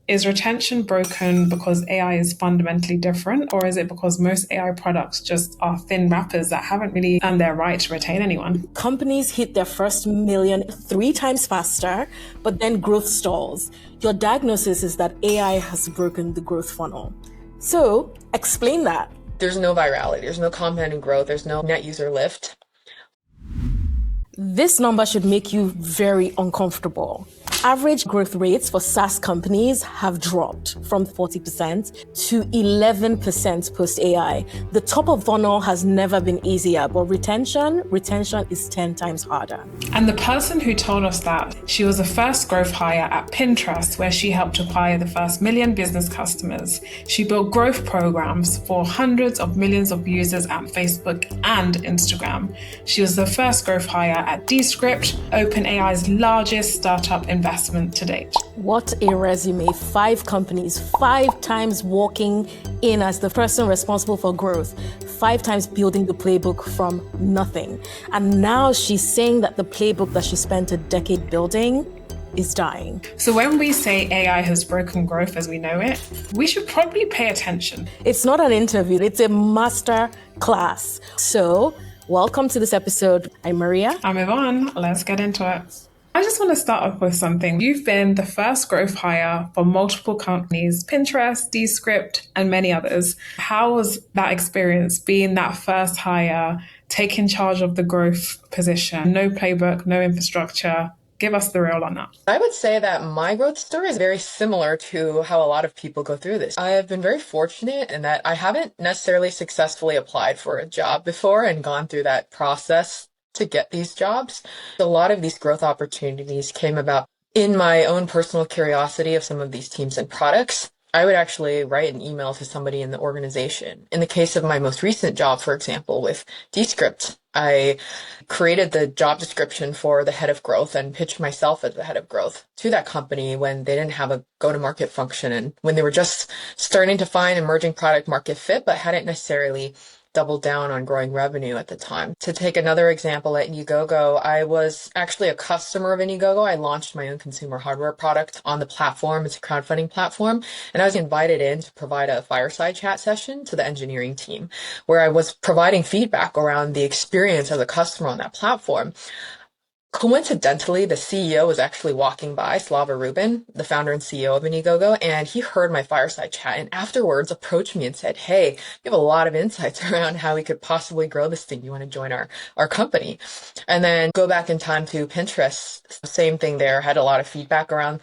Is retention broken because AI is fundamentally different, or is it because most AI products just are thin wrappers that haven't really earned their right to retain anyone? Companies hit their first million 3 times faster, but then growth stalls. Your diagnosis is that AI has broken the growth funnel. So, explain that. There's no virality, there's no compounding growth, there's no net user lift. This number should make you very uncomfortable. Average growth rates for SaaS companies have dropped from 40% to 11% post AI. The top of funnel has never been easier, but retention is 10 times harder. And the person who told us that, she was the first growth hire at Pinterest, where she helped acquire the first million business customers. She built growth programs for hundreds of millions of users at Facebook and Instagram. She was the first growth hire at Descript, OpenAI's largest startup investment to date. What a resume. 5 companies, 5 times walking in as the person responsible for growth, 5 times building the playbook from nothing. And now she's saying that the playbook that she spent a decade building is dying. So when we say AI has broken growth as we know it, we should probably pay attention. It's not an interview, it's a master class. So welcome to this episode. I'm Maria. I'm Yvonne. Let's get into it. I just want to start off with something. You've been the first growth hire for multiple companies, Pinterest, Descript, and many others. How was that experience being that first hire, taking charge of the growth position? No playbook, no infrastructure. Give us the real on that. I would say that my growth story is very similar to how a lot of people go through this. I have been very fortunate in that I haven't necessarily successfully applied for a job before and gone through that process to get these jobs. A lot of these growth opportunities came about in my own personal curiosity of some of these teams and products. I would actually write an email to somebody in the organization. In the case of my most recent job, for example, with Descript, I created the job description for the head of growth and pitched myself as the head of growth to that company when they didn't have a go-to-market function and when they were just starting to find emerging product market fit, but hadn't necessarily doubled down on growing revenue at the time. To take another example at Indiegogo, I was actually a customer of Indiegogo. I launched my own consumer hardware product on the platform. It's a crowdfunding platform. And I was invited in to provide a fireside chat session to the engineering team where I was providing feedback around the experience as a customer on that platform. Coincidentally, the CEO was actually walking by, Slava Rubin, the founder and CEO of Indiegogo, and he heard my fireside chat and afterwards approached me and said, "Hey, you have a lot of insights around how we could possibly grow this thing. You want to join our company?" And then go back in time to Pinterest, same thing there, had a lot of feedback around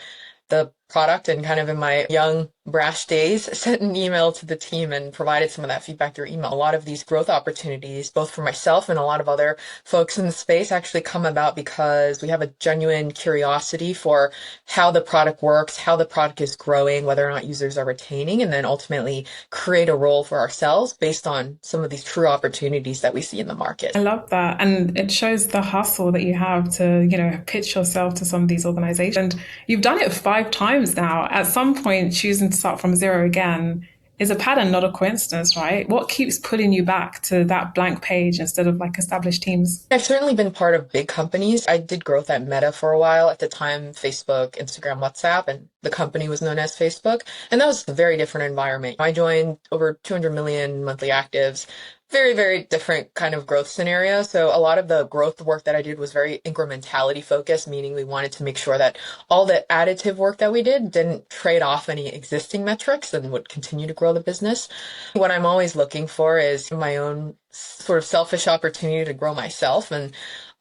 the product and kind of in my young brash days, sent an email to the team and provided some of that feedback through email. A lot of these growth opportunities, both for myself and a lot of other folks in the space, actually come about because we have a genuine curiosity for how the product works, how the product is growing, whether or not users are retaining, and then ultimately create a role for ourselves based on some of these true opportunities that we see in the market. I love that. And it shows the hustle that you have to, pitch yourself to some of these organizations. And you've done it 5 times now. At some point, choosing to start from zero again is a pattern, not a coincidence, right? What keeps pulling you back to that blank page instead of like established teams? I've certainly been part of big companies. I did growth at Meta for a while. At the time, Facebook, Instagram, WhatsApp, and the company was known as Facebook. And that was a very different environment. I joined over 200 million monthly actives. Very, very different kind of growth scenario. So a lot of the growth work that I did was very incrementality focused, meaning we wanted to make sure that all the additive work that we did didn't trade off any existing metrics and would continue to grow the business. What I'm always looking for is my own sort of selfish opportunity to grow myself. And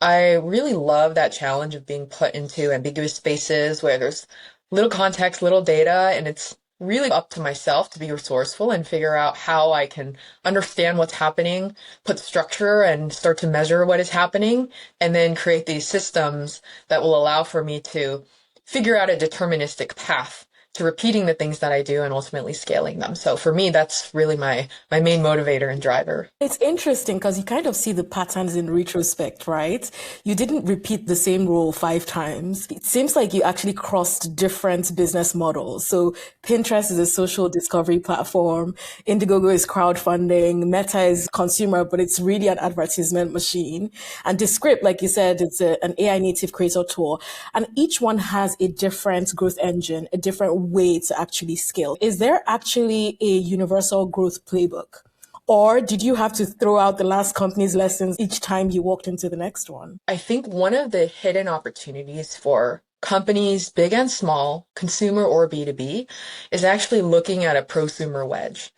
I really love that challenge of being put into ambiguous spaces where there's little context, little data, and it's really up to myself to be resourceful and figure out how I can understand what's happening, put structure and start to measure what is happening, and then create these systems that will allow for me to figure out a deterministic path to repeating the things that I do and ultimately scaling them. So for me, that's really my main motivator and driver. It's interesting because you kind of see the patterns in retrospect, right? You didn't repeat the same role 5 times. It seems like you actually crossed different business models. So Pinterest is a social discovery platform. Indiegogo is crowdfunding. Meta is consumer, but it's really an advertisement machine. And Descript, like you said, it's an AI native creator tool. And each one has a different growth engine, a different way to actually scale? Is there actually a universal growth playbook? Or did you have to throw out the last company's lessons each time you walked into the next one? I think one of the hidden opportunities for companies, big and small, consumer or B2B, is actually looking at a prosumer wedge.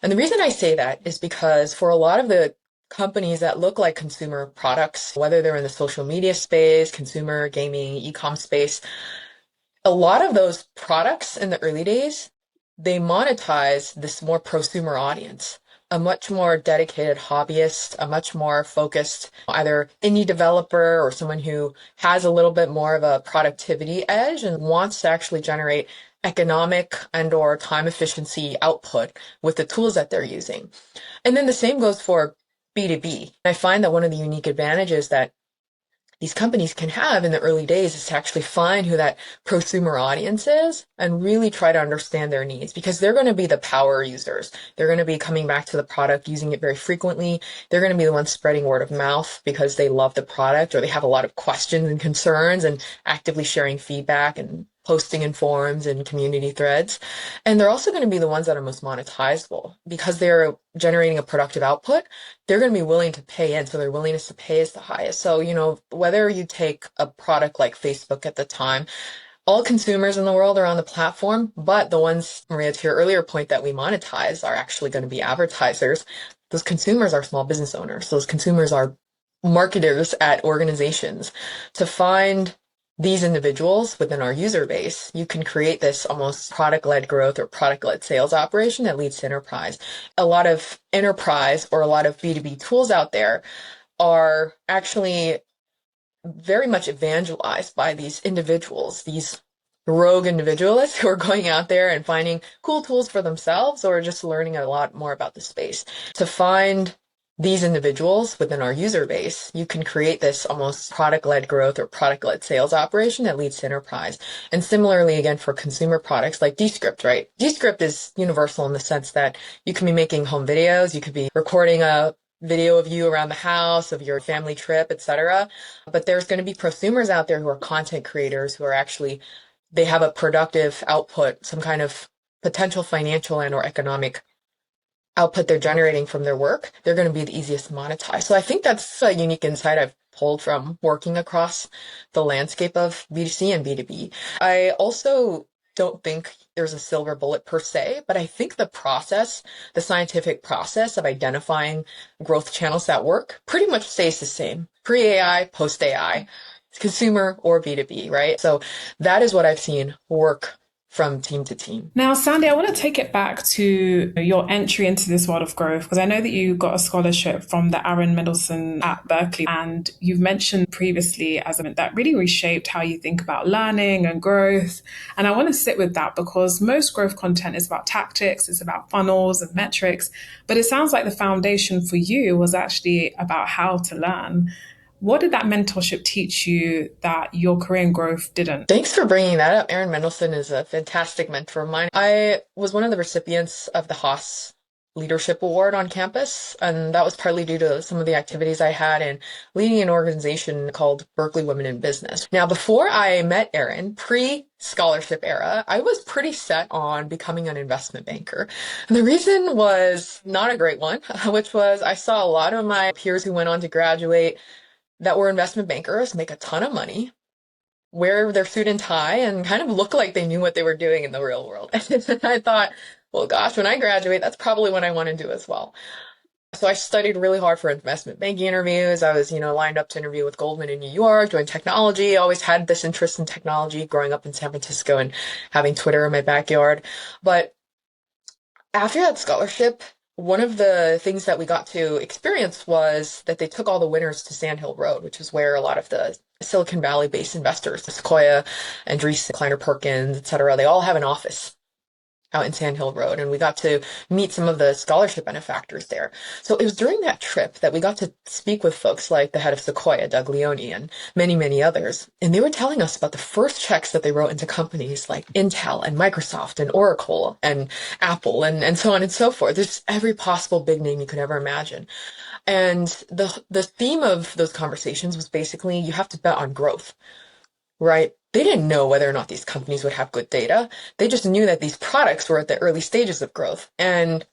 And the reason I say that is because for a lot of the companies that look like consumer products, whether they're in the social media space, consumer gaming, e-com space, a lot of those products in the early days, they monetize this more prosumer audience, a much more dedicated hobbyist, a much more focused either indie developer or someone who has a little bit more of a productivity edge and wants to actually generate economic and or time efficiency output with the tools that they're using. And then the same goes for B2B. I find that one of the unique advantages that these companies can have in the early days is to actually find who that prosumer audience is and really try to understand their needs, because they're going to be the power users. They're going to be coming back to the product, using it very frequently. They're going to be the ones spreading word of mouth because they love the product or they have a lot of questions and concerns and actively sharing feedback and posting in forums and community threads. And they're also going to be the ones that are most monetizable because they're generating a productive output. They're going to be willing to pay in. So their willingness to pay is the highest. So, whether you take a product like Facebook at the time, all consumers in the world are on the platform, but the ones, Maria, to your earlier point, that we monetize are actually going to be advertisers. Those consumers are small business owners. Those consumers are marketers at organizations. To find these individuals within our user base, you can create this almost product-led growth or product-led sales operation that leads to enterprise. A lot of enterprise or a lot of B2B tools out there are actually very much evangelized by these individuals, these rogue individualists who are going out there and finding cool tools for themselves or just learning a lot more about the space. To find these individuals within our user base, you can create this almost product-led growth or product-led sales operation that leads to enterprise. And similarly, again, for consumer products like Descript, right? Descript is universal in the sense that you can be making home videos, you could be recording a video of you around the house, of your family trip, etc. But there's going to be prosumers out there who are content creators who are actually, they have a productive output, some kind of potential financial and or economic output they're generating from their work. They're going to be the easiest to monetize. So I think that's a unique insight I've pulled from working across the landscape of B2C and B2B. I also don't think there's a silver bullet per se, but I think the process, the scientific process of identifying growth channels that work pretty much stays the same. Pre-AI, post-AI, consumer or B2B, right? So that is what I've seen work from team to team. Now, Sandy, I want to take it back to your entry into this world of growth, because I know that you got a scholarship from the Aaron Mendelsohn at Berkeley, and you've mentioned previously as an that really reshaped how you think about learning and growth. And I want to sit with that because most growth content is about tactics, it's about funnels and metrics, but it sounds like the foundation for you was actually about how to learn. What did that mentorship teach you that your career growth didn't? Thanks for bringing that up. Aaron Mendelsohn is a fantastic mentor of mine. I was one of the recipients of the Haas Leadership Award on campus, and that was partly due to some of the activities I had in leading an organization called Berkeley Women in Business. Now, before I met Aaron, pre-scholarship era, I was pretty set on becoming an investment banker. And the reason was not a great one, which was I saw a lot of my peers who went on to graduate that were investment bankers make a ton of money, wear their suit and tie, and kind of look like they knew what they were doing in the real world. And I thought, well, gosh, when I graduate, that's probably what I want to do as well. So I studied really hard for investment banking interviews. I was, lined up to interview with Goldman in New York, doing technology. I always had this interest in technology growing up in San Francisco and having Twitter in my backyard. But after that scholarship, one of the things that we got to experience was that they took all the winners to Sand Hill Road, which is where a lot of the Silicon Valley-based investors, Sequoia, Andreessen, Kleiner Perkins, et cetera, they all have an office out in Sand Hill Road. And we got to meet some of the scholarship benefactors there. So it was during that trip that we got to speak with folks like the head of Sequoia, Doug Leone, and many, many others. And they were telling us about the first checks that they wrote into companies like Intel and Microsoft and Oracle and Apple and so on and so forth. There's every possible big name you could ever imagine. And the theme of those conversations was basically you have to bet on growth, right? they didn't know whether or not these companies would have good data. They just knew that these products were at the early stages of growth. And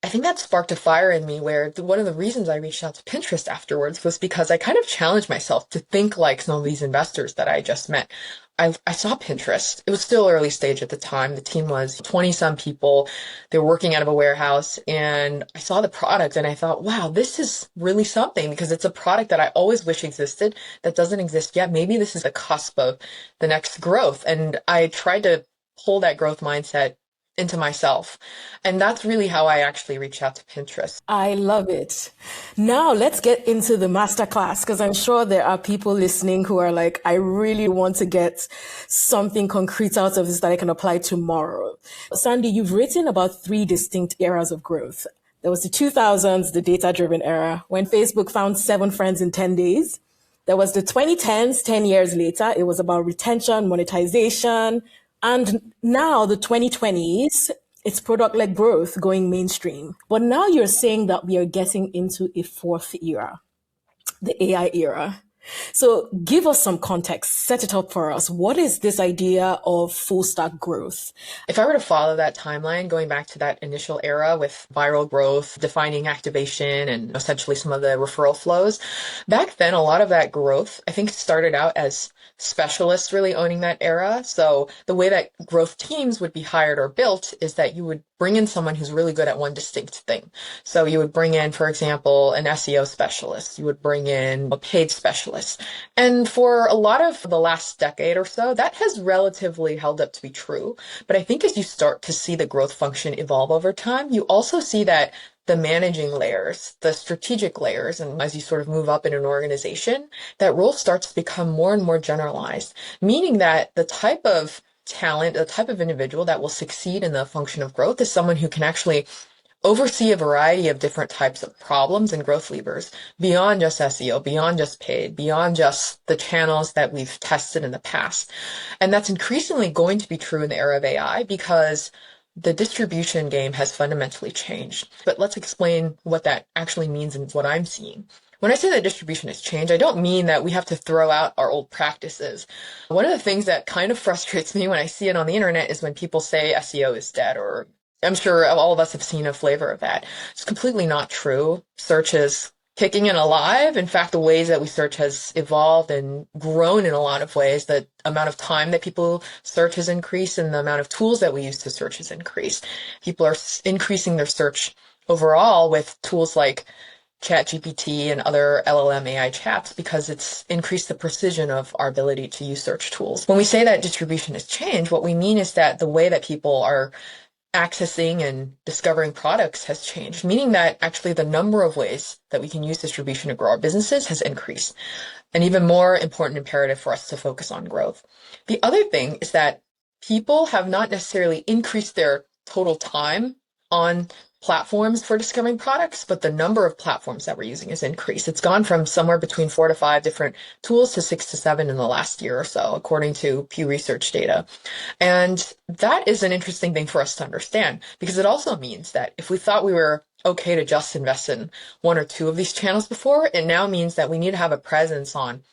I think that sparked a fire in me where one of the reasons I reached out to Pinterest afterwards was because I kind of challenged myself to think like some of these investors that I just met. I saw Pinterest. It was still early stage at the time. The team was 20 some people. They were working out of a warehouse, and I saw the product and I thought, wow, this is really something, because it's a product that I always wish existed that doesn't exist yet. Maybe this is the cusp of the next growth. And I tried to pull that growth mindset into myself. And that's really how I actually reached out to Pinterest. I love it. Now let's get into the masterclass, because I'm sure there are people listening who are like, I really want to get something concrete out of this that I can apply tomorrow. Sandy, you've written about 3 distinct eras of growth. There was the 2000s, the data-driven era, when Facebook found 7 friends in 10 days. There was the 2010s, 10 years later. It was about retention, monetization. And now the 2020s, it's product-led growth going mainstream. But now you're saying that we are getting into a 4th era, the AI era. So give us some context, set it up for us. What is this idea of full stack growth? If I were to follow that timeline, going back to that initial era with viral growth, defining activation, and essentially some of the referral flows, back then, a lot of that growth, I think, started out as specialists really owning that era. So the way that growth teams would be hired or built is that you would bring in someone who's really good at one distinct thing. So you would bring in, for example, an SEO specialist. You would bring in a paid specialist. And for a lot of the last decade or so, that has relatively held up to be true. But I think as you start to see the growth function evolve over time, you also see that the managing layers, the strategic layers, and as you sort of move up in an organization, that role starts to become more and more generalized, meaning that the type of talent, the type of individual that will succeed in the function of growth is someone who can actually oversee a variety of different types of problems and growth levers beyond just SEO, beyond just paid, beyond just the channels that we've tested in the past. And that's increasingly going to be true in the era of AI because the distribution game has fundamentally changed. But let's explain what that actually means and what I'm seeing. When I say that distribution has changed, I don't mean that we have to throw out our old practices. One of the things that kind of frustrates me when I see it on the internet is when people say SEO is dead, or I'm sure all of us have seen a flavor of that. It's completely not true. Search is kicking and alive. In fact, the ways that we search has evolved and grown in a lot of ways. The amount of time that people search has increased, and the amount of tools that we use to search has increased. People are increasing their search overall with tools like ChatGPT and other LLM AI chats because it's increased the precision of our ability to use search tools. When we say that distribution has changed, what we mean is that the way that people are accessing and discovering products has changed, meaning that actually the number of ways that we can use distribution to grow our businesses has increased. An even more important imperative for us to focus on growth. The other thing is that people have not necessarily increased their total time on platforms for discovering products, but the number of platforms that we're using has increased. It's gone from somewhere between 4 to 5 different tools to 6 to 7 in the last year or so, according to Pew Research data. And that is an interesting thing for us to understand, because it also means that if we thought we were okay to just invest in 1 or 2 of these channels before, it now means that we need to have a presence on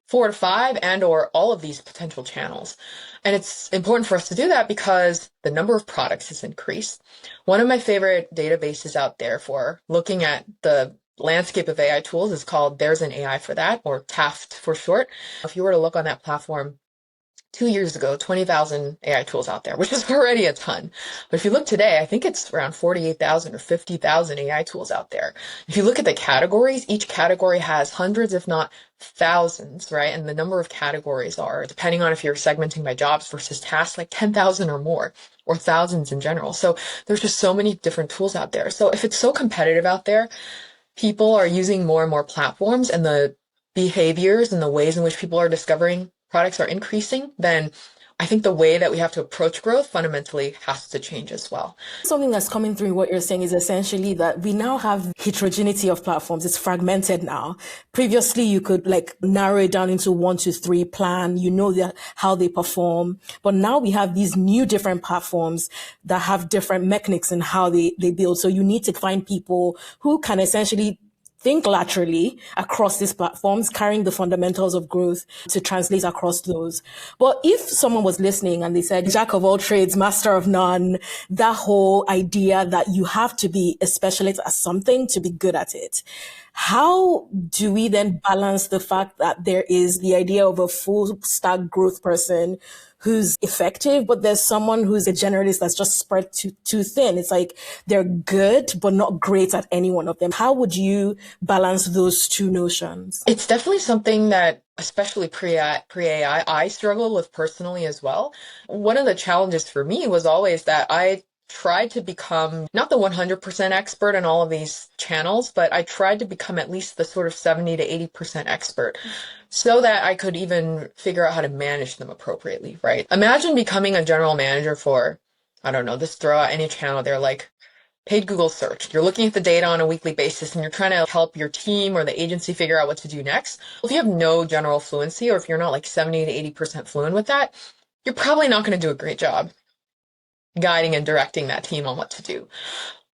4 to 5 and or all of these potential channels. And it's important for us to do that because the number of products has increased. One of my favorite databases out there for looking at the landscape of AI tools is called There's an AI for That, or TAFT for short. If you were to look on that platform 2 years ago, 20,000 AI tools out there, which is already a ton. But if you look today, I think it's around 48,000 or 50,000 AI tools out there. If you look at the categories, each category has hundreds, if not thousands, right? And the number of categories are, depending on if you're segmenting by jobs versus tasks, like 10,000 or more, or thousands in general. So there's just so many different tools out there. So if it's so competitive out there, people are using more and more platforms, and the behaviors and the ways in which people are discovering products are increasing, then I think the way that we have to approach growth fundamentally has to change as well. Something that's coming through in what you're saying is essentially that we now have heterogeneity of platforms. It's fragmented now. Previously, you could like narrow it down into 1 to 3 plan, how they perform. But now we have these new different platforms that have different mechanics in how they build. So you need to find people who can essentially think laterally across these platforms, carrying the fundamentals of growth to translate across those. But if someone was listening and they said, jack of all trades, master of none, that whole idea that you have to be a specialist at something to be good at it, how do we then balance the fact that there is the idea of a full stack growth person who's effective, but there's someone who's a generalist that's just spread too thin? It's like they're good, but not great at any one of them. How would you balance those two notions? It's definitely something that, especially pre-AI, I struggle with personally as well. One of the challenges for me was always that I tried to become not the 100% expert in all of these channels, but I tried to become at least the sort of 70 to 80% expert so that I could even figure out how to manage them appropriately, right? Imagine becoming a general manager for, I don't know, just throw out any channel. They're like paid Google search. You're looking at the data on a weekly basis and you're trying to help your team or the agency figure out what to do next. If you have no general fluency, or if you're not like 70 to 80% fluent with that, you're probably not going to do a great job guiding and directing that team on what to do.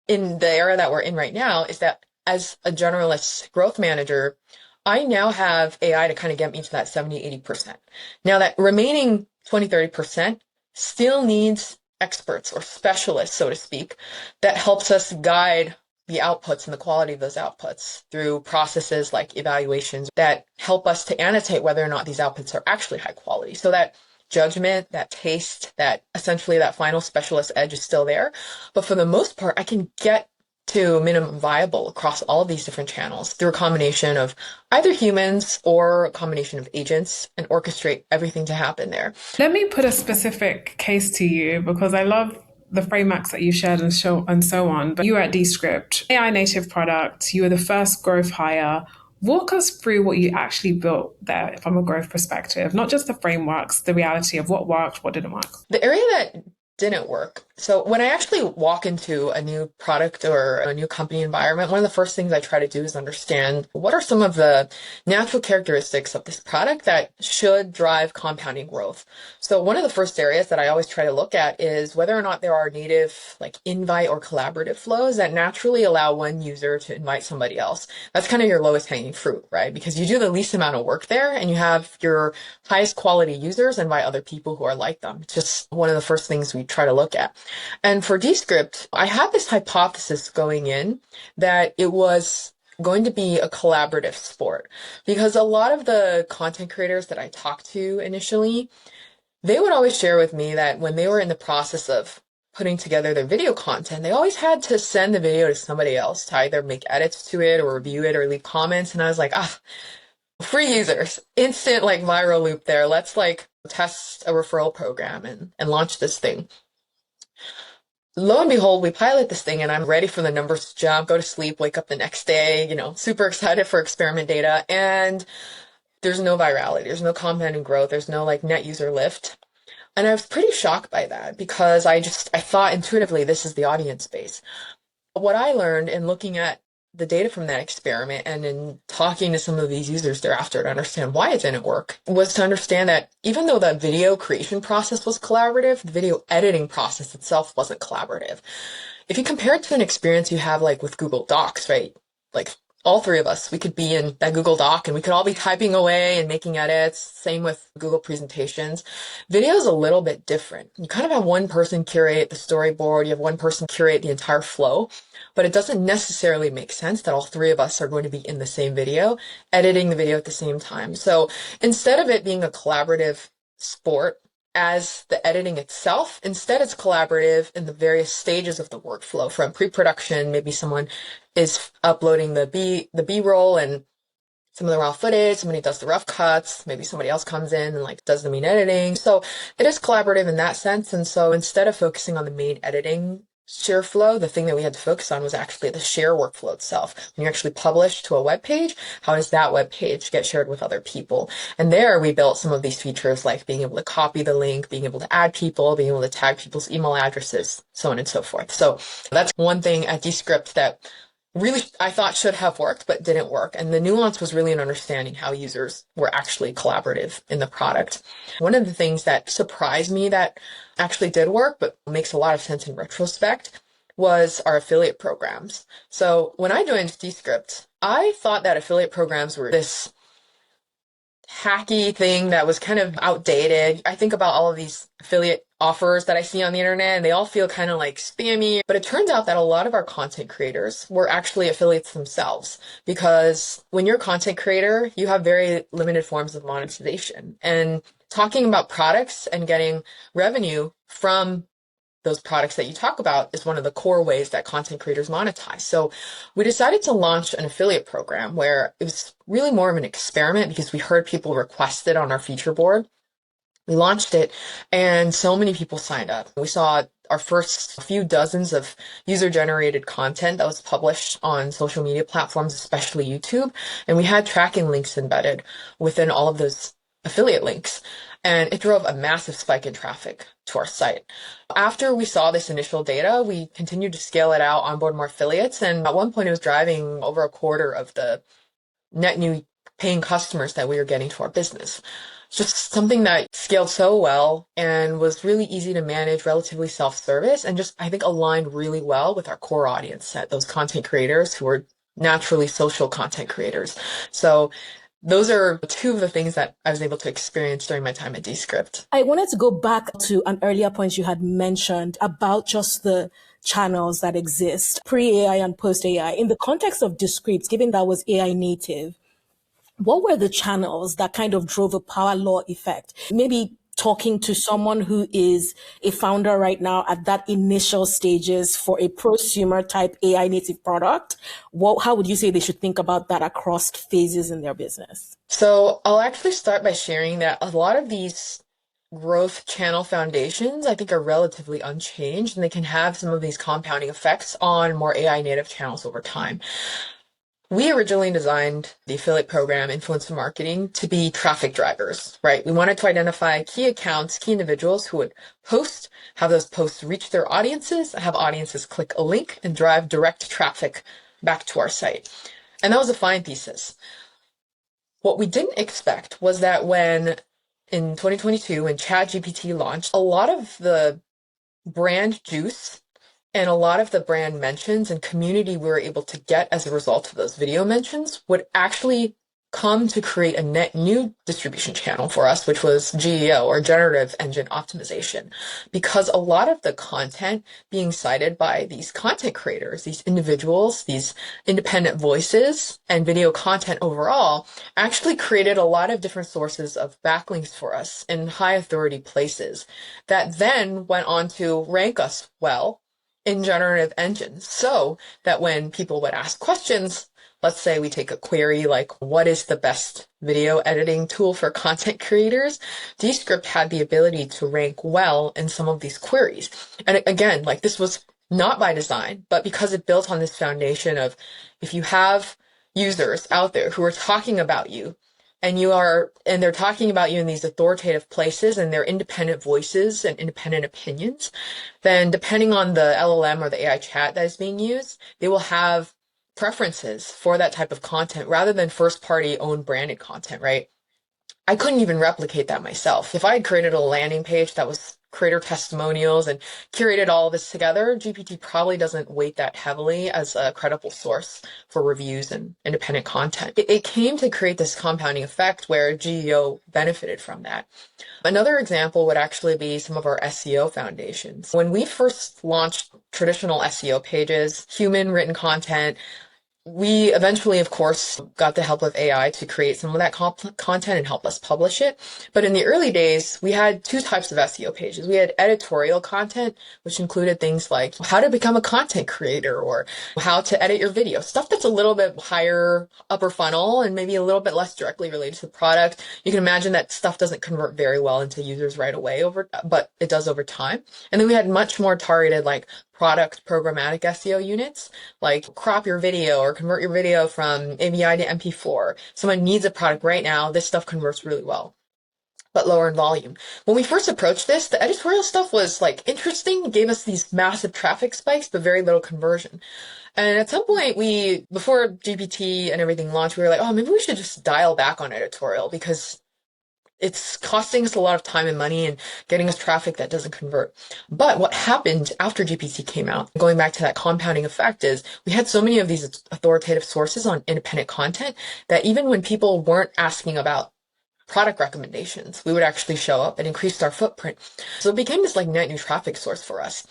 In the era that we're in right now is that as a generalist growth manager, I now have AI to kind of get me to that 70, 80%. Now that remaining 20, 30% still needs experts or specialists, so to speak, that helps us guide the outputs and the quality of those outputs through processes like evaluations that help us to annotate whether or not these outputs are actually high quality. So that judgment, that taste, that essentially that final specialist edge is still there. But for the most part, I can get to minimum viable across all of these different channels through a combination of either humans or a combination of agents and orchestrate everything to happen there. Let me put a specific case to you because I love the frameworks that you shared and so on. But you were at Descript, AI native product. You were the first growth hire. Walk us through what you actually built there from a growth perspective, not just the frameworks, the reality of what worked, what didn't work. The area that didn't work. So when I actually walk into a new product or a new company environment, one of the first things I try to do is understand what are some of the natural characteristics of this product that should drive compounding growth. So one of the first areas that I always try to look at is whether or not there are native like invite or collaborative flows that naturally allow one user to invite somebody else. That's kind of your lowest hanging fruit, right? Because you do the least amount of work there and you have your highest quality users invite other people who are like them. It's just one of the first things we try to look at. And for Descript, I had this hypothesis going in that it was going to be a collaborative sport because a lot of the content creators that I talked to initially, they would always share with me that when they were in the process of putting together their video content, they always had to send the video to somebody else to either make edits to it or review it or leave comments. And I was like, free users, instant like viral loop there. Let's like test a referral program and launch this thing. Lo and behold, we pilot this thing and I'm ready for the numbers to jump, go to sleep, wake up the next day, super excited for experiment data. And there's no virality, there's no compounding growth, there's no like net user lift. And I was pretty shocked by that because I thought intuitively this is the audience base. What I learned in looking at the data from that experiment and in talking to some of these users thereafter to understand why it didn't work was to understand that even though the video creation process was collaborative, the video editing process itself wasn't collaborative. If you compare it to an experience you have like with Google Docs, right? Like all three of us, we could be in that Google Doc and we could all be typing away and making edits. Same with Google presentations. Video is a little bit different. You kind of have one person curate the storyboard. You have one person curate the entire flow, but it doesn't necessarily make sense that all three of us are going to be in the same video, editing the video at the same time. So instead of it being a collaborative sport, as the editing itself, instead it's collaborative in the various stages of the workflow from pre-production. Maybe someone is uploading the B-roll and some of the raw footage, somebody does the rough cuts, maybe somebody else comes in and like does the main editing. So it is collaborative in that sense. And so instead of focusing on the main editing share flow, the thing that we had to focus on was actually the share workflow itself. When you actually publish to a web page, how does that web page get shared with other people? And there we built some of these features like being able to copy the link, being able to add people, being able to tag people's email addresses, so on and so forth. So that's one thing at Descript that really I thought should have worked, but didn't work. And the nuance was really in understanding how users were actually collaborative in the product. One of the things that surprised me that actually did work, but makes a lot of sense in retrospect, was our affiliate programs. So when I joined Descript, I thought that affiliate programs were this hacky thing that was kind of outdated. I think about all of these affiliate offers that I see on the internet and they all feel kind of like spammy. But it turns out that a lot of our content creators were actually affiliates themselves because when you're a content creator, you have very limited forms of monetization. And talking about products and getting revenue from those products that you talk about is one of the core ways that content creators monetize. So we decided to launch an affiliate program where it was really more of an experiment because we heard people request it on our feature board. We launched it and so many people signed up. We saw our first few dozens of user-generated content that was published on social media platforms, especially YouTube. And we had tracking links embedded within all of those affiliate links. And it drove a massive spike in traffic to our site. After we saw this initial data, we continued to scale it out, onboard more affiliates. And at one point, it was driving over a quarter of the net new paying customers that we were getting to our business. Just something that scaled so well and was really easy to manage, relatively self-service, and just, I think, aligned really well with our core audience set, those content creators who are naturally social content creators. So those are two of the things that I was able to experience during my time at Descript. I wanted to go back to an earlier point you had mentioned about just the channels that exist pre-AI and post-AI. In the context of Descript, given that was AI native, what were the channels that kind of drove a power law effect? Maybe talking to someone who is a founder right now at that initial stages for a prosumer type AI native product, how would you say they should think about that across phases in their business? So I'll actually start by sharing that a lot of these growth channel foundations, I think, are relatively unchanged, and they can have some of these compounding effects on more AI native channels over time. We originally designed the affiliate program, influencer marketing, to be traffic drivers, right? We wanted to identify key accounts, key individuals who would post, have those posts reach their audiences, have audiences click a link and drive direct traffic back to our site. And that was a fine thesis. What we didn't expect was that when in 2022, when ChatGPT launched, a lot of the brand juice and a lot of the brand mentions and community we were able to get as a result of those video mentions would actually come to create a net new distribution channel for us, which was GEO, or generative engine optimization, because a lot of the content being cited by these content creators, these individuals, these independent voices, and video content overall actually created a lot of different sources of backlinks for us in high authority places that then went on to rank us well in generative engines, so that when people would ask questions, let's say we take a query like, what is the best video editing tool for content creators? Descript had the ability to rank well in some of these queries. And again, like, this was not by design, but because it built on this foundation of, if you have users out there who are talking about you, and they're talking about you in these authoritative places and they're independent voices and independent opinions, then depending on the LLM or the AI chat that is being used, they will have preferences for that type of content rather than first party owned branded content, right? I couldn't even replicate that myself. If I had created a landing page that was creator testimonials and curated all of this together, GPT probably doesn't weight that heavily as a credible source for reviews and independent content. It came to create this compounding effect where GEO benefited from that. Another example would actually be some of our SEO foundations. When we first launched traditional SEO pages, human written content, we eventually, of course, got the help of AI to create some of that content and help us publish it. But in the early days, we had two types of SEO pages. We had editorial content, which included things like how to become a content creator or how to edit your video, stuff that's a little bit higher upper funnel and maybe a little bit less directly related to the product. You can imagine that stuff doesn't convert very well into users right away but it does over time. And then we had much more targeted, like, product programmatic SEO units, like crop your video or convert your video from AVI to MP4. Someone needs a product right now. This stuff converts really well, but lower in volume. When we first approached this, the editorial stuff was like interesting, gave us these massive traffic spikes, but very little conversion. And at some point before GPT and everything launched, we were like, oh, maybe we should just dial back on editorial because it's costing us a lot of time and money and getting us traffic that doesn't convert. But what happened after GPT came out, going back to that compounding effect, is we had so many of these authoritative sources on independent content that even when people weren't asking about product recommendations, we would actually show up and increase our footprint. So it became this like net new traffic source for us.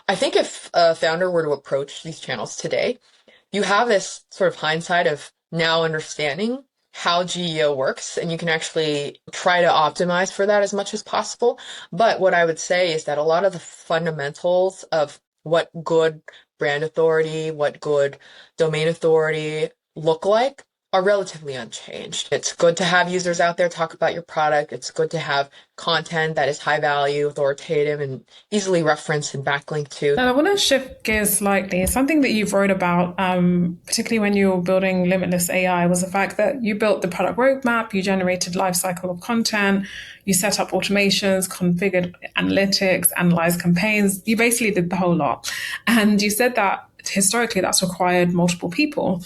I think if a founder were to approach these channels today, you have this sort of hindsight of now understanding how GEO works, and you can actually try to optimize for that as much as possible. But what I would say is that a lot of the fundamentals of what good brand authority, what good domain authority look like are relatively unchanged. It's good to have users out there talk about your product. It's good to have content that is high value, authoritative, and easily referenced and backlink to. And I want to shift gears slightly. Something that you've wrote about, particularly when you were building Limitless AI, was the fact that you built the product roadmap, you generated lifecycle of content, you set up automations, configured analytics, analyzed campaigns. You basically did the whole lot. And you said that historically that's required multiple people,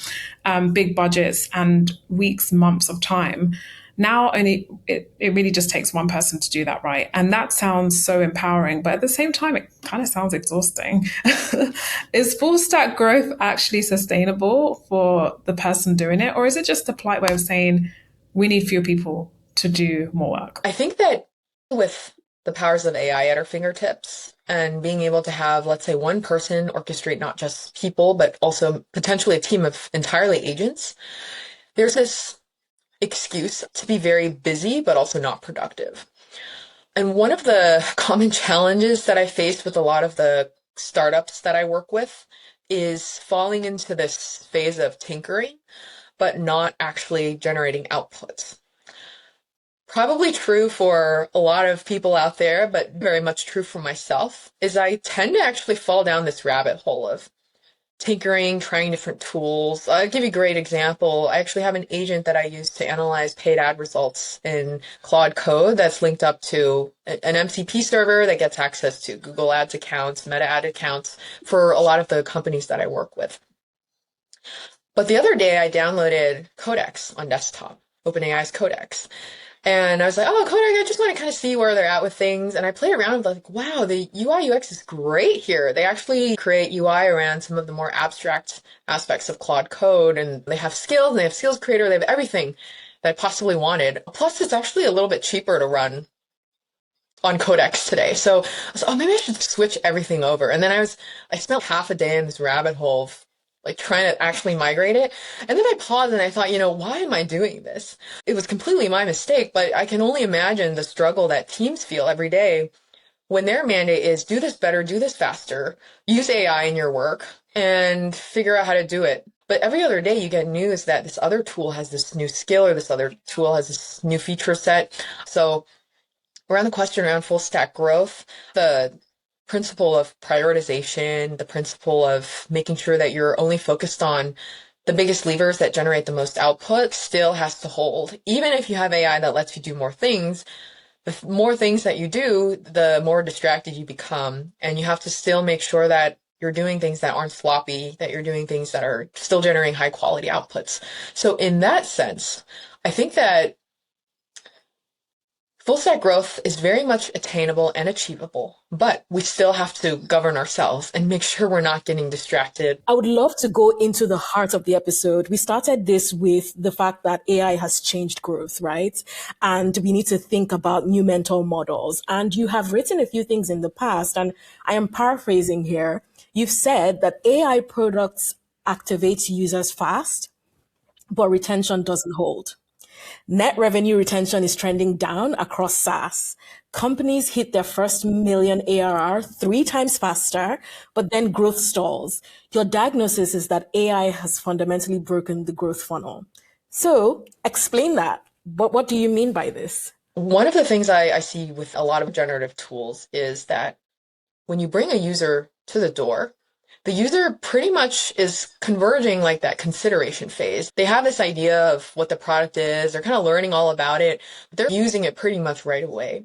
big budgets, and weeks, months of time. Now only it really just takes one person to do that, right? And that sounds so empowering, but at the same time, it kind of sounds exhausting. Is full stack growth actually sustainable for the person doing it? Or is it just a polite way of saying we need fewer people to do more work? I think that with the powers of AI at our fingertips and being able to have, let's say, one person orchestrate not just people, but also potentially a team of entirely agents, there's this excuse to be very busy, but also not productive. And one of the common challenges that I faced with a lot of the startups that I work with is falling into this phase of tinkering, but not actually generating outputs. Probably true for a lot of people out there, but very much true for myself, is I tend to actually fall down this rabbit hole of tinkering, trying different tools. I'll give you a great example. I actually have an agent that I use to analyze paid ad results in Claude Code that's linked up to an MCP server that gets access to Google Ads accounts, Meta ad accounts for a lot of the companies that I work with. But the other day I downloaded Codex on desktop, OpenAI's Codex. And I was like, oh, Kodak, I just want to kind of see where they're at with things. And I played around and was like, wow, the UI UX is great here. They actually create UI around some of the more abstract aspects of Claude Code. And they have skills, and they have skills creator. They have everything that I possibly wanted. Plus, it's actually a little bit cheaper to run on Codex today. So I was like, oh, maybe I should switch everything over. And then I spent half a day in this rabbit hole of like trying to actually migrate it. And then I paused and I thought, why am I doing this? It was completely my mistake, but I can only imagine the struggle that teams feel every day when their mandate is do this better, do this faster, use AI in your work and figure out how to do it. But every other day you get news that this other tool has this new skill or this other tool has this new feature set. So around the question around full stack growth, the principle of prioritization, the principle of making sure that you're only focused on the biggest levers that generate the most output still has to hold. Even if you have AI that lets you do more things, the more things that you do, the more distracted you become. And you have to still make sure that you're doing things that aren't sloppy, that you're doing things that are still generating high quality outputs. So in that sense, I think that full stack growth is very much attainable and achievable, but we still have to govern ourselves and make sure we're not getting distracted. I would love to go into the heart of the episode. We started this with the fact that AI has changed growth, right? And we need to think about new mental models. And you have written a few things in the past, and I am paraphrasing here. You've said that AI products activate users fast, but retention doesn't hold. Net revenue retention is trending down across SaaS. Companies hit their first million ARR 3 times faster, but then growth stalls. Your diagnosis is that AI has fundamentally broken the growth funnel. So explain that. What do you mean by this? One of the things I see with a lot of generative tools is that when you bring a user to the door, the user pretty much is converging like that consideration phase. They have this idea of what the product is. They're kind of learning all about it. But they're using it pretty much right away.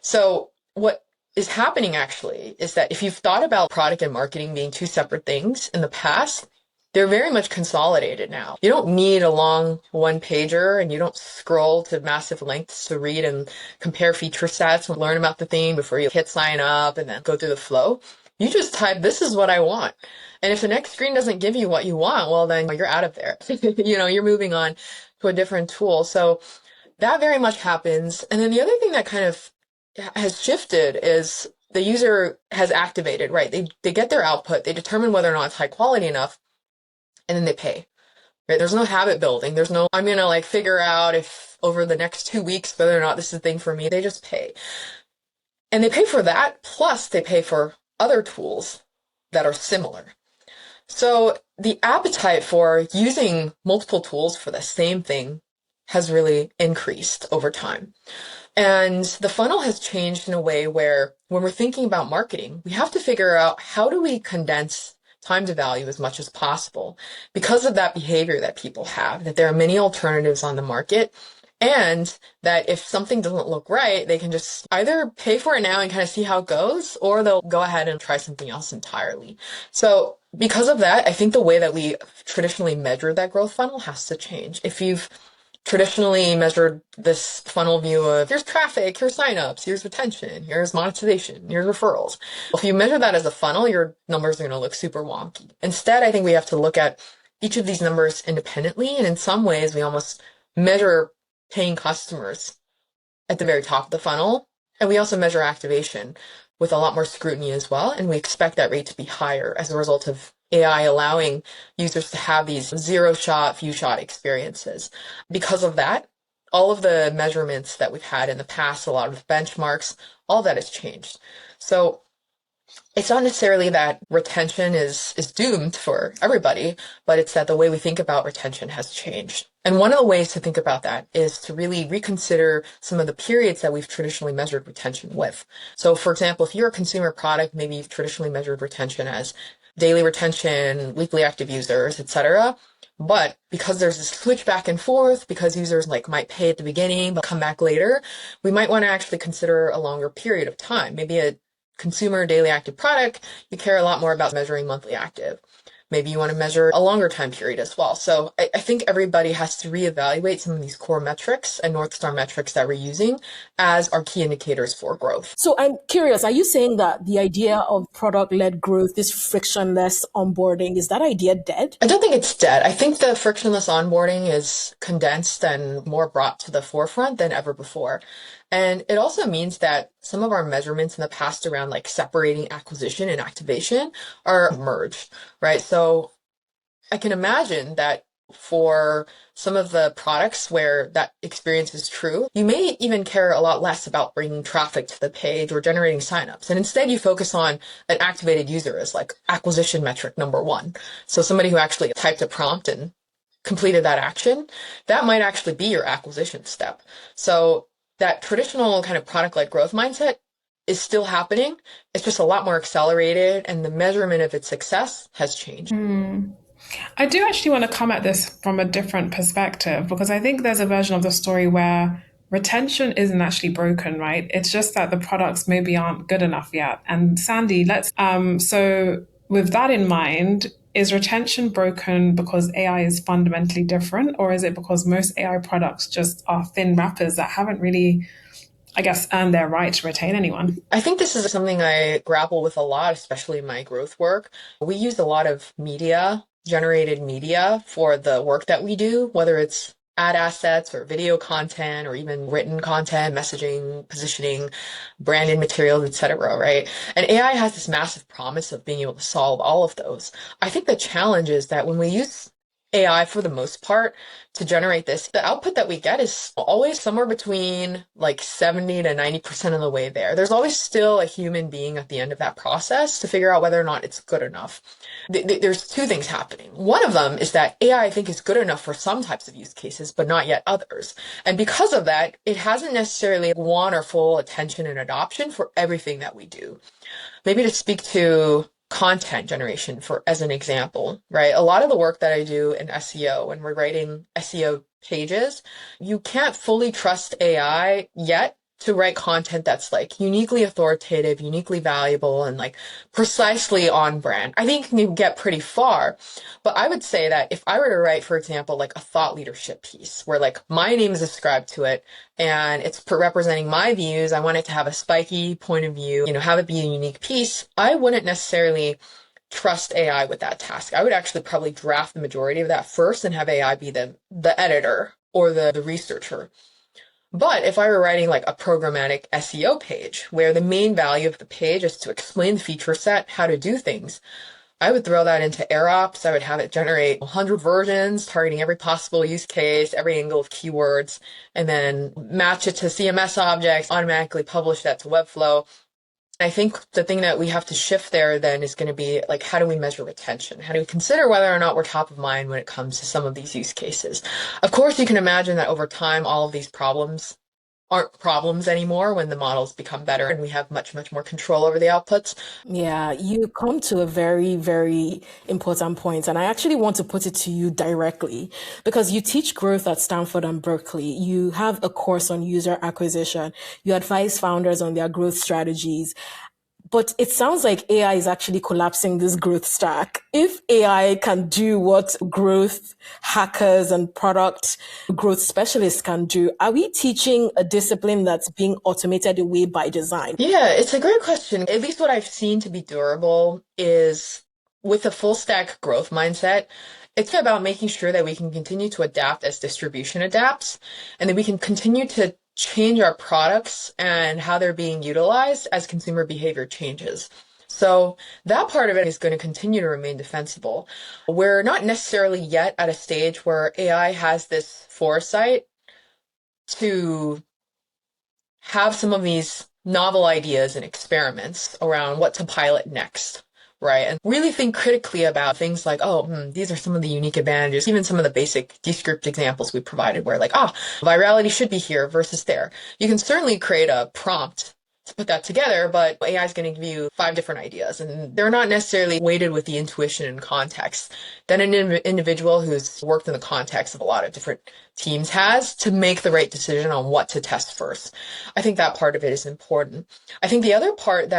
So what is happening actually is that if you've thought about product and marketing being two separate things in the past, they're very much consolidated now. You don't need a long one pager and you don't scroll to massive lengths to read and compare feature sets and learn about the thing before you hit sign up and then go through the flow. You just type, this is what I want. And if the next screen doesn't give you what you want, well, then you're out of there. You're moving on to a different tool. So that very much happens. And then the other thing that kind of has shifted is the user has activated, right? They get their output, they determine whether or not it's high quality enough, and then they pay, right? There's no habit building. There's no, I'm going to like figure out if over the next 2 weeks, whether or not this is a thing for me. They just pay. And they pay for that, plus they pay for other tools that are similar. So the appetite for using multiple tools for the same thing has really increased over time. And the funnel has changed in a way where when we're thinking about marketing, we have to figure out how do we condense time to value as much as possible because of that behavior that people have, that there are many alternatives on the market, and that if something doesn't look right, they can just either pay for it now and kind of see how it goes, or they'll go ahead and try something else entirely. So because of that, I think the way that we traditionally measure that growth funnel has to change. If you've traditionally measured this funnel view of here's traffic, here's signups, here's retention, here's monetization, here's referrals. If you measure that as a funnel, your numbers are going to look super wonky. Instead, I think we have to look at each of these numbers independently. And in some ways, we almost measure paying customers at the very top of the funnel. And we also measure activation with a lot more scrutiny as well. And we expect that rate to be higher as a result of AI allowing users to have these zero-shot, few-shot experiences. Because of that, all of the measurements that we've had in the past, a lot of benchmarks, all that has changed. So it's not necessarily that retention is doomed for everybody, but it's that the way we think about retention has changed. And one of the ways to think about that is to really reconsider some of the periods that we've traditionally measured retention with. So for example, if you're a consumer product, maybe you've traditionally measured retention as daily retention, weekly active users, etc. But because there's this switch back and forth, because users might pay at the beginning but come back later, we might want to actually consider a longer period of time. Maybe a consumer daily active product, you care a lot more about measuring monthly active. Maybe you want to measure a longer time period as well. So I think everybody has to reevaluate some of these core metrics and North Star metrics that we're using as our key indicators for growth. So I'm curious, are you saying that the idea of product-led growth, this frictionless onboarding, is that idea dead? I don't think it's dead. I think the frictionless onboarding is condensed and more brought to the forefront than ever before. And it also means that some of our measurements in the past around separating acquisition and activation are merged, right? So I can imagine that for some of the products where that experience is true, you may even care a lot less about bringing traffic to the page or generating signups. And instead you focus on an activated user as acquisition metric number one. So somebody who actually typed a prompt and completed that action, that might actually be your acquisition step. So that traditional kind of product-led growth mindset is still happening. It's just a lot more accelerated, and the measurement of its success has changed. I do actually want to come at this from a different perspective, because I think there's a version of the story where retention isn't actually broken, right? It's just that the products maybe aren't good enough yet. And Sandy, so with that in mind, is retention broken because AI is fundamentally different, or is it because most AI products just are thin wrappers that haven't really, I guess, earned their right to retain anyone? I think this is something I grapple with a lot, especially in my growth work. We use a lot of generated media for the work that we do, whether it's ad assets or video content or even written content, messaging, positioning, branded materials, etc., right? And AI has this massive promise of being able to solve all of those. I think the challenge is that when we use AI for the most part to generate this, the output that we get is always somewhere between 70 to 90% of the way there. There's always still a human being at the end of that process to figure out whether or not it's good enough. There's two things happening. One of them is that AI, I think, is good enough for some types of use cases, but not yet others. And because of that, it hasn't necessarily won our full attention and adoption for everything that we do. Maybe to speak to content generation as an example, right? A lot of the work that I do in SEO, when we're writing SEO pages, you can't fully trust AI yet to write content that's like uniquely authoritative, uniquely valuable, and like precisely on brand, I think you can get pretty far. But I would say that if I were to write, for example, like a thought leadership piece where like my name is ascribed to it and it's representing my views, I want it to have a spiky point of view, have it be a unique piece, I wouldn't necessarily trust AI with that task. I would actually probably draft the majority of that first and have AI be the editor or the researcher. But if I were writing like a programmatic SEO page where the main value of the page is to explain the feature set, how to do things, I would throw that into AirOps. I would have it generate 100 versions targeting every possible use case, every angle of keywords, and then match it to CMS objects, automatically publish that to Webflow. I think the thing that we have to shift there then is going to be like, how do we measure retention? How do we consider whether or not we're top of mind when it comes to some of these use cases? Of course, you can imagine that over time, all of these problems aren't problems anymore when the models become better and we have much, much more control over the outputs. Yeah, you come to a very, very important point, and I actually want to put it to you directly because you teach growth at Stanford and Berkeley. You have a course on user acquisition. You advise founders on their growth strategies. But it sounds like AI is actually collapsing this growth stack. If AI can do what growth hackers and product growth specialists can do, are we teaching a discipline that's being automated away by design? Yeah, it's a great question. At least what I've seen to be durable is with a full stack growth mindset, it's about making sure that we can continue to adapt as distribution adapts and that we can continue to change our products and how they're being utilized as consumer behavior changes. So that part of it is going to continue to remain defensible. We're not necessarily yet at a stage where AI has this foresight to have some of these novel ideas and experiments around what to pilot next, right? And really think critically about things like, these are some of the unique advantages, even some of the basic Descript examples we provided where like, virality should be here versus there. You can certainly create a prompt to put that together, but AI is going to give you 5 different ideas and they're not necessarily weighted with the intuition and context that an individual who's worked in the context of a lot of different teams has to make the right decision on what to test first. I think that part of it is important. I think the other part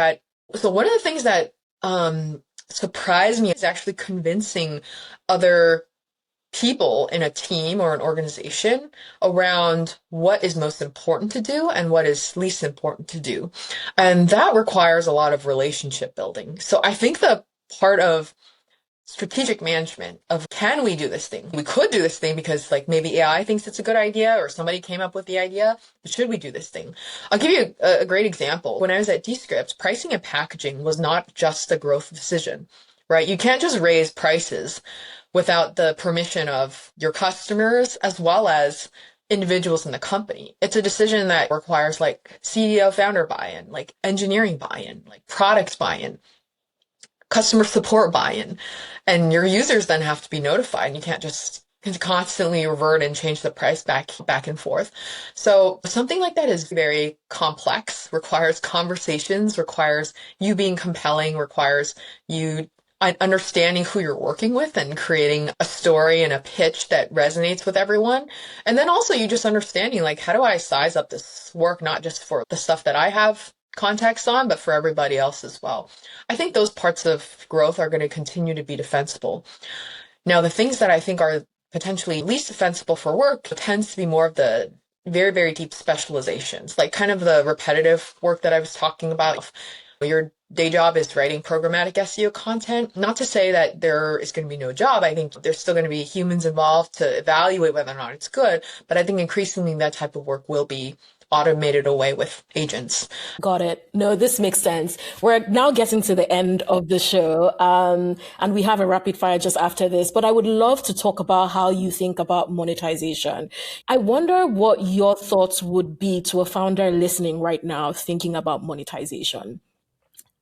so one of the things that surprised me is actually convincing other people in a team or an organization around what is most important to do and what is least important to do. And that requires a lot of relationship building. So I think the part of strategic management of can we do this thing? We could do this thing because like maybe AI thinks it's a good idea or somebody came up with the idea, but should we do this thing? I'll give you a great example. When I was at Descript, pricing and packaging was not just a growth decision, right? You can't just raise prices without the permission of your customers as well as individuals in the company. It's a decision that requires like CEO founder buy-in, like engineering buy-in, like product buy-in, customer support buy-in, and your users then have to be notified. You can't just constantly revert and change the price back and forth. So something like that is very complex, requires conversations, requires you being compelling, requires you understanding who you're working with and creating a story and a pitch that resonates with everyone. And then also you just understanding like, how do I size up this work, not just for the stuff that I have context on, but for everybody else as well. I think those parts of growth are going to continue to be defensible. Now, the things that I think are potentially least defensible for work tends to be more of the very, very deep specializations, like kind of the repetitive work that I was talking about. Your day job is writing programmatic SEO content. Not to say that there is going to be no job. I think there's still going to be humans involved to evaluate whether or not it's good. But I think increasingly that type of work will be automated away with agents. Got it. No, this makes sense. We're now getting to the end of the show, and we have a rapid fire just after this, but I would love to talk about how you think about monetization. I wonder what your thoughts would be to a founder listening right now thinking about monetization.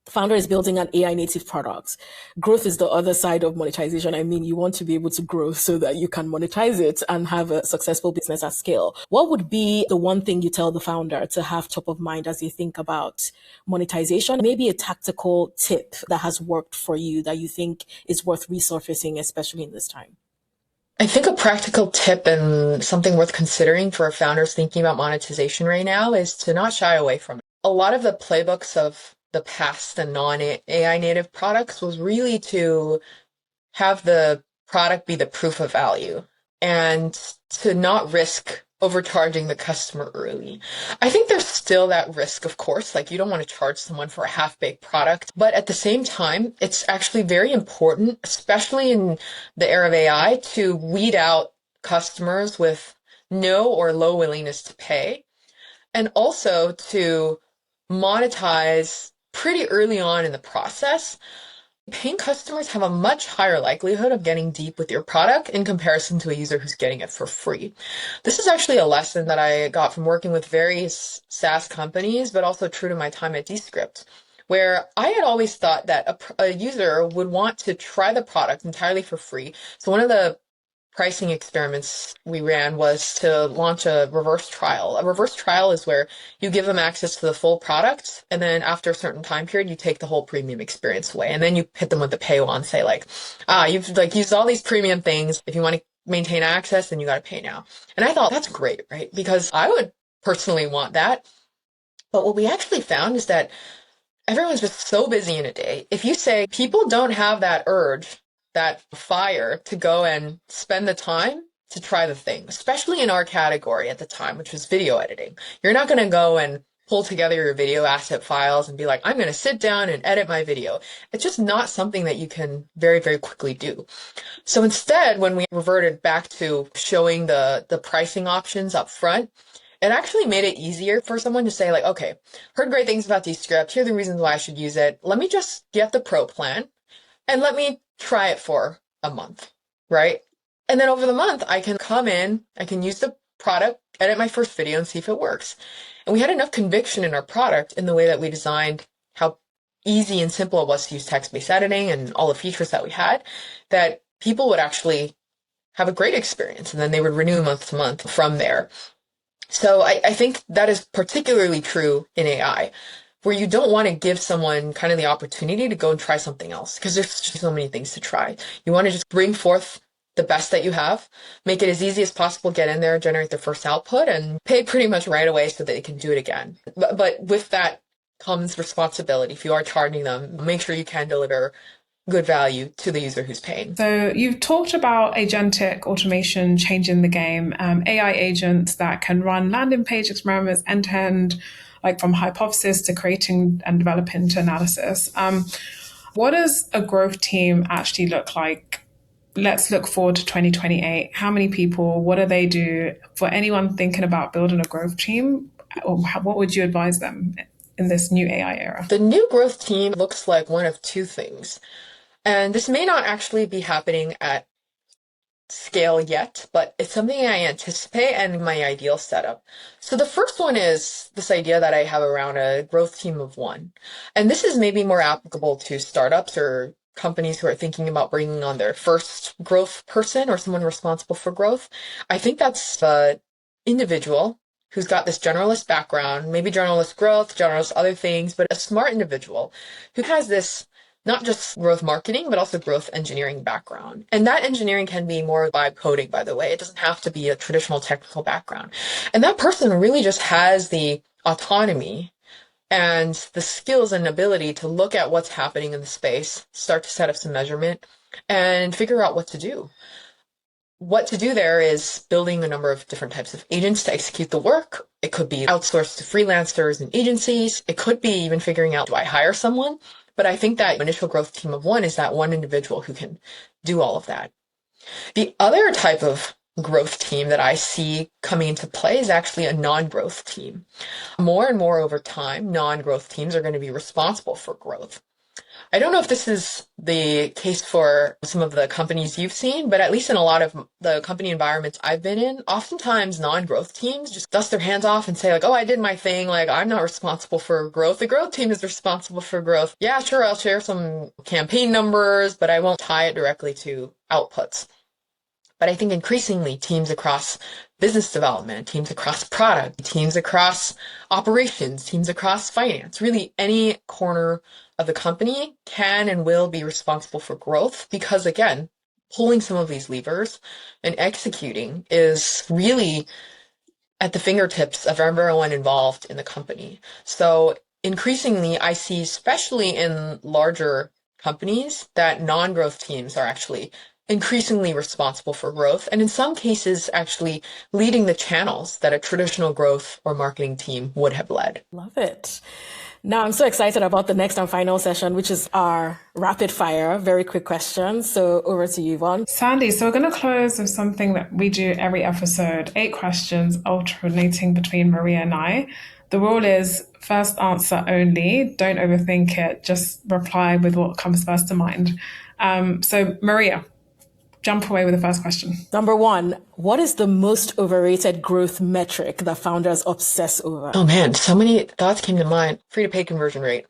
Founder is building an AI native product. Growth is the other side of monetization. I mean, you want to be able to grow so that you can monetize it and have a successful business at scale. What would be the one thing you tell the founder to have top of mind as they think about monetization? Maybe a tactical tip that has worked for you that you think is worth resurfacing, especially in this time. I think a practical tip and something worth considering for founders thinking about monetization right now is to not shy away from it. A lot of the playbooks of the past and non-AI native products was really to have the product be the proof of value and to not risk overcharging the customer early. I think there's still that risk, of course, like you don't want to charge someone for a half-baked product, but at the same time, it's actually very important, especially in the era of AI, to weed out customers with no or low willingness to pay, and also to monetize pretty early on in the process. Paying customers have a much higher likelihood of getting deep with your product in comparison to a user who's getting it for free. This is actually a lesson that I got from working with various SaaS companies, but also true to my time at Descript, where I had always thought that a user would want to try the product entirely for free. So one of the pricing experiments we ran was to launch a reverse trial. A reverse trial is where you give them access to the full product, and then after a certain time period, you take the whole premium experience away, and then you hit them with the paywall and say like, you've like used all these premium things. If you want to maintain access, then you got to pay now. And I thought that's great, right? Because I would personally want that. But what we actually found is that everyone's just so busy in a day. If you say people don't have that urge, that fire to go and spend the time to try the thing, especially in our category at the time, which was video editing. You're not going to go and pull together your video asset files and be like, I'm going to sit down and edit my video. It's just not something that you can very, very quickly do. So instead, when we reverted back to showing the pricing options up front, it actually made it easier for someone to say like, okay, heard great things about Descript. Here are the reasons why I should use it. Let me just get the pro plan and let me try it for a month, right? And then over the month, I can come in, I can use the product, edit my first video and see if it works. And we had enough conviction in our product in the way that we designed how easy and simple it was to use text-based editing and all the features that we had, that people would actually have a great experience. And then they would renew month to month from there. So I think that is particularly true in AI, where you don't want to give someone kind of the opportunity to go and try something else because there's just so many things to try. You want to just bring forth the best that you have, make it as easy as possible, get in there, generate their first output, and pay pretty much right away so that they can do it again. But with that comes responsibility. If you are charging them, make sure you can deliver good value to the user who's paying. So you've talked about agentic automation changing the game, AI agents that can run landing page experiments end to end, like from hypothesis to creating and developing to analysis. What does a growth team actually look like? Let's look forward to 2028. How many people? What do they do? For anyone thinking about building a growth team, what would you advise them in this new AI era? The new growth team looks like one of two things. And this may not actually be happening at scale yet, but it's something I anticipate and my ideal setup. So the first one is this idea that I have around a growth team of one. And this is maybe more applicable to startups or companies who are thinking about bringing on their first growth person or someone responsible for growth. I think that's the individual who's got this generalist background, maybe generalist growth, generalist other things, but a smart individual who has this not just growth marketing, but also growth engineering background. And that engineering can be more vibe coding, by the way. It doesn't have to be a traditional technical background. And that person really just has the autonomy and the skills and ability to look at what's happening in the space, start to set up some measurement, and figure out what to do. What to do there is building a number of different types of agents to execute the work. It could be outsourced to freelancers and agencies. It could be even figuring out, do I hire someone? But I think that initial growth team of one is that one individual who can do all of that. The other type of growth team that I see coming into play is actually a non-growth team. More and more over time, non-growth teams are going to be responsible for growth. I don't know if this is the case for some of the companies you've seen, but at least in a lot of the company environments I've been in, oftentimes non-growth teams just dust their hands off and say like, oh, I did my thing. Like, I'm not responsible for growth. The growth team is responsible for growth. Yeah, sure, I'll share some campaign numbers, but I won't tie it directly to outputs. But I think increasingly teams across business development, teams across product, teams across operations, teams across finance, really any corner of the company can and will be responsible for growth because, again, pulling some of these levers and executing is really at the fingertips of everyone involved in the company. So increasingly, I see, especially in larger companies, that non-growth teams are actually increasingly responsible for growth, and in some cases, actually leading the channels that a traditional growth or marketing team would have led. Love it. Now I'm so excited about the next and final session, which is our rapid fire, very quick questions. So over to you, Yvonne. Sandy, so we're going to close with something that we do every episode, 8 questions alternating between Maria and I. The rule is first answer only. Don't overthink it. Just reply with what comes first to mind. So Maria, jump away with the first question. Number 1, what is the most overrated growth metric that founders obsess over? Oh man, so many thoughts came to mind. Free to paid conversion rate.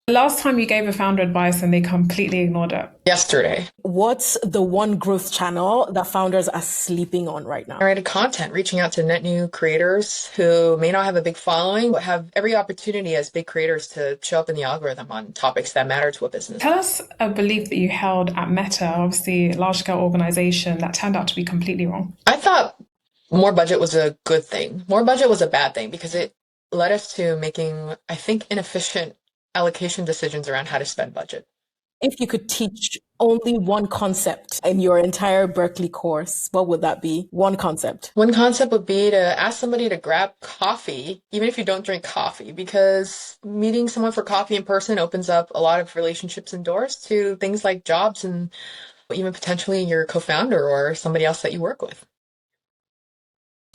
Last time you gave a founder advice and they completely ignored it. Yesterday. What's the one growth channel that founders are sleeping on right now? Generated content, reaching out to net new creators who may not have a big following, but have every opportunity as big creators to show up in the algorithm on topics that matter to a business. Tell us a belief that you held at Meta, obviously a large-scale organization, that turned out to be completely wrong. I thought more budget was a good thing. More budget was a bad thing because it led us to making, I think, inefficient allocation decisions around how to spend budget. If you could teach only one concept in your entire Berkeley course, what would that be? One concept. One concept would be to ask somebody to grab coffee, even if you don't drink coffee, because meeting someone for coffee in person opens up a lot of relationships and doors to things like jobs and even potentially your co-founder or somebody else that you work with.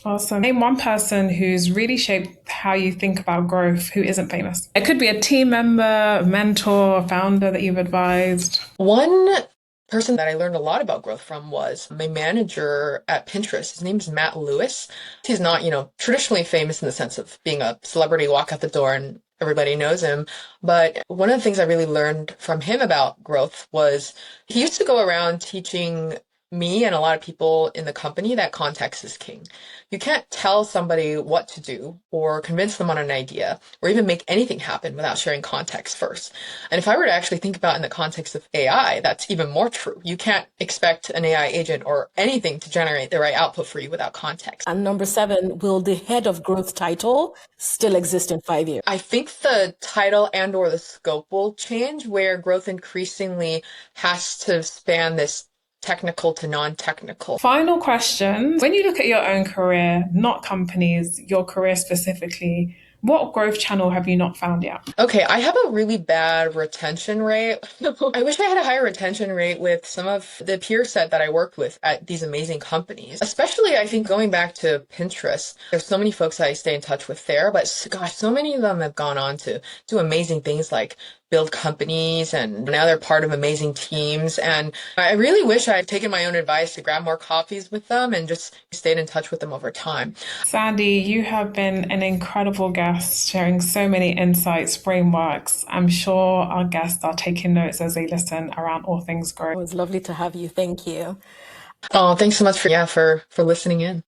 Awesome. Name one person who's really shaped how you think about growth who isn't famous. It could be a team member, a mentor, a founder that you've advised. One person that I learned a lot about growth from was my manager at Pinterest. His name is Matt Lewis. He's not, traditionally famous in the sense of being a celebrity, walk out the door and everybody knows him. But one of the things I really learned from him about growth was he used to go around teaching me and a lot of people in the company that context is king. You can't tell somebody what to do or convince them on an idea or even make anything happen without sharing context first. And if I were to actually think about in the context of AI, that's even more true. You can't expect an AI agent or anything to generate the right output for you without context. And number 7, will the head of growth title still exist in 5 years? I think the title and or the scope will change, where growth increasingly has to span this technical to non-technical. Final question. When you look at your own career, not companies, your career specifically, what growth channel have you not found yet? Okay, I have a really bad retention rate. I wish I had a higher retention rate with some of the peer set that I worked with at these amazing companies. Especially, I think, going back to Pinterest, there's so many folks I stay in touch with there, but gosh, so many of them have gone on to do amazing things like build companies, and now they're part of amazing teams. And I really wish I had taken my own advice to grab more coffees with them and just stayed in touch with them over time. Sandy, you have been an incredible guest, sharing so many insights, frameworks. I'm sure our guests are taking notes as they listen around all things growth. It was lovely to have you. Thank you. Oh, thanks so much for listening in.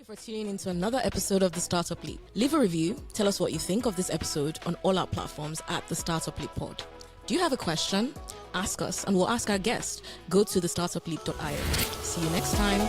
For tuning into another episode of The Startup Leap. Leave a review, tell us what you think of this episode on all our platforms at The Startup Leap Pod. Do you have a question? Ask us and we'll ask our guest. Go to thestartupleap.io. See you next time.